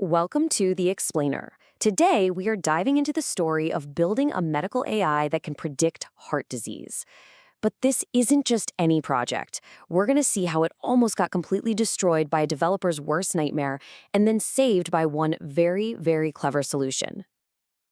Welcome to The Explainer. Today, we are diving into the story of building a medical AI that can predict heart disease. But this isn't just any project. We're going to see how it almost got completely destroyed by a developer's worst nightmare and then saved by one very, very clever solution.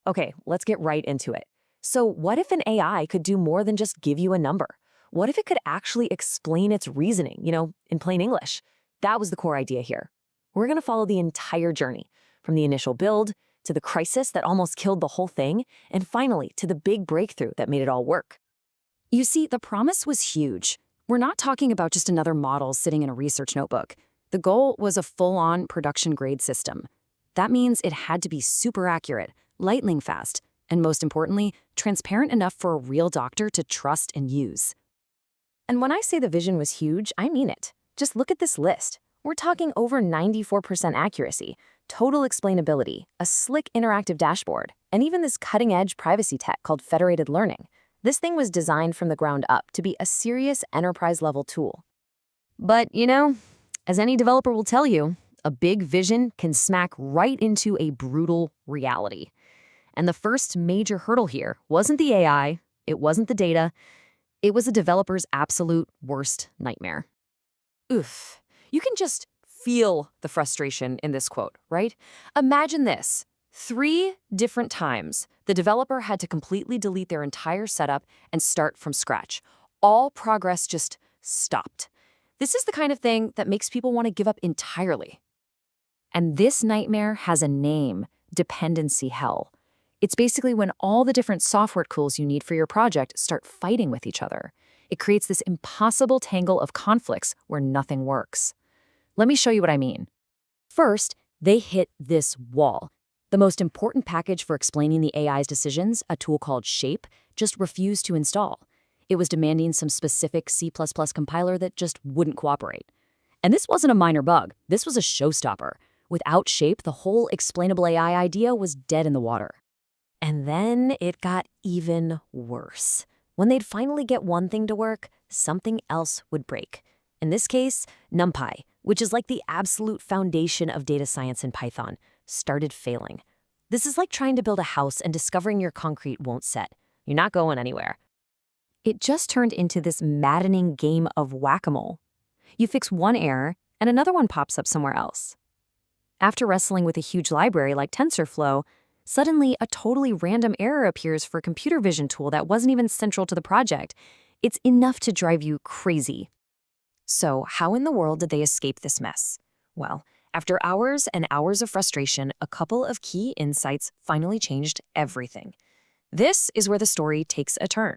Okay, let's get right into it. So what if an AI could do more than just give you a number? What if it could actually explain its reasoning, in plain English? That was the core idea here. We're going to follow the entire journey, from the initial build to the crisis that almost killed the whole thing, and finally to the big breakthrough that made it all work. You see, the promise was huge. We're not talking about just another model sitting in a research notebook. The goal was a full-on production-grade system. That means it had to be super accurate, lightning fast, and most importantly, transparent enough for a real doctor to trust and use. And when I say the vision was huge, I mean it. Just look at this list. We're talking over 94% accuracy, total explainability, a slick interactive dashboard, and even this cutting-edge privacy tech called federated learning. This thing was designed from the ground up to be a serious enterprise-level tool. But, as any developer will tell you, a big vision can smack right into a brutal reality. And the first major hurdle here wasn't the AI, it wasn't the data, it was a developer's absolute worst nightmare. Oof. You can just feel the frustration in this quote, right? Imagine this. 3 different times, the developer had to completely delete their entire setup and start from scratch. All progress just stopped. This is the kind of thing that makes people want to give up entirely. And this nightmare has a name: dependency hell. It's basically when all the different software tools you need for your project start fighting with each other. It creates this impossible tangle of conflicts where nothing works. Let me show you what I mean. First, they hit this wall. The most important package for explaining the AI's decisions, a tool called SHAP, just refused to install. It was demanding some specific C++ compiler that just wouldn't cooperate. And this wasn't a minor bug. This was a showstopper. Without SHAP, the whole explainable AI idea was dead in the water. And then it got even worse. When they'd finally get one thing to work, something else would break. In this case, NumPy, which is like the absolute foundation of data science in Python, started failing. This is like trying to build a house and discovering your concrete won't set. You're not going anywhere. It just turned into this maddening game of whack-a-mole. You fix one error, and another one pops up somewhere else. After wrestling with a huge library like TensorFlow, suddenly a totally random error appears for a computer vision tool that wasn't even central to the project. It's enough to drive you crazy. So how in the world did they escape this mess? Well, after hours and hours of frustration, a couple of key insights finally changed everything. This is where the story takes a turn.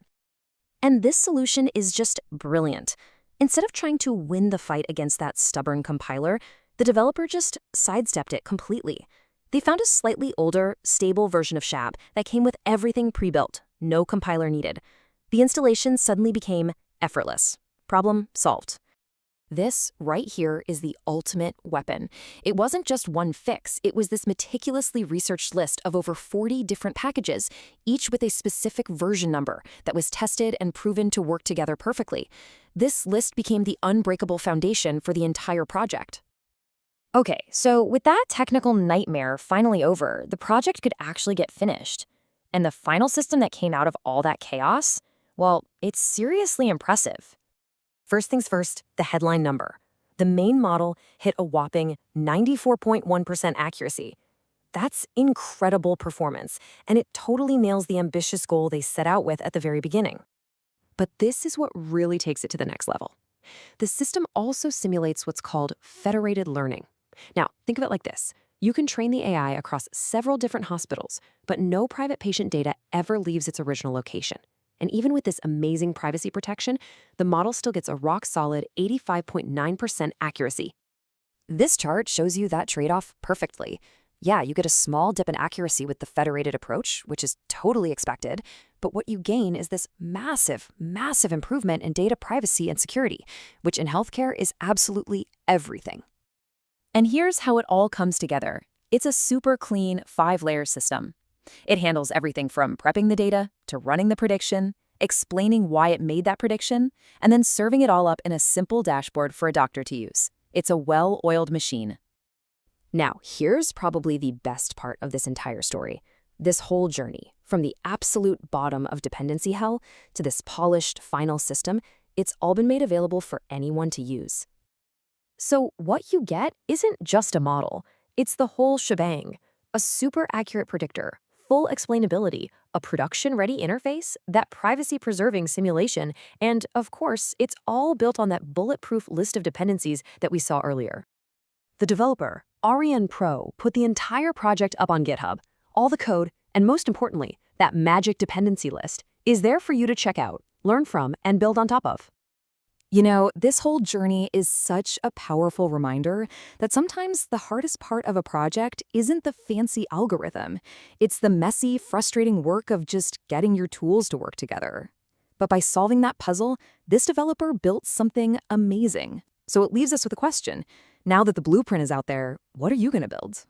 And this solution is just brilliant. Instead of trying to win the fight against that stubborn compiler, the developer just sidestepped it completely. They found a slightly older, stable version of SHAP that came with everything pre-built, no compiler needed. The installation suddenly became effortless. Problem solved. This right here is the ultimate weapon. It wasn't just one fix, it was this meticulously researched list of over 40 different packages, each with a specific version number that was tested and proven to work together perfectly. This list became the unbreakable foundation for the entire project. Okay, so with that technical nightmare finally over, the project could actually get finished. And the final system that came out of all that chaos? Well, it's seriously impressive. First things first, the headline number. The main model hit a whopping 94.1% accuracy. That's incredible performance, and it totally nails the ambitious goal they set out with at the very beginning. But this is what really takes it to the next level. The system also simulates what's called federated learning. Now, think of it like this. You can train the AI across several different hospitals, but no private patient data ever leaves its original location. And even with this amazing privacy protection, the model still gets a rock-solid 85.9% accuracy. This chart shows you that trade-off perfectly. Yeah, you get a small dip in accuracy with the federated approach, which is totally expected, but what you gain is this massive, massive improvement in data privacy and security, which in healthcare is absolutely everything. And here's how it all comes together. It's a super clean 5-layer system. It handles everything from prepping the data to running the prediction, explaining why it made that prediction, and then serving it all up in a simple dashboard for a doctor to use. It's a well-oiled machine. Now, here's probably the best part of this entire story. This whole journey, from the absolute bottom of dependency hell to this polished final system, it's all been made available for anyone to use. So what you get isn't just a model, it's the whole shebang. A super accurate predictor, full explainability, a production-ready interface, that privacy-preserving simulation, and of course, it's all built on that bulletproof list of dependencies that we saw earlier. The developer, Arian Pro, put the entire project up on GitHub. All the code, and most importantly, that magic dependency list, is there for you to check out, learn from, and build on top of. You know, this whole journey is such a powerful reminder that sometimes the hardest part of a project isn't the fancy algorithm. It's the messy, frustrating work of just getting your tools to work together. But by solving that puzzle, this developer built something amazing. So it leaves us with a question. Now that the blueprint is out there, what are you going to build?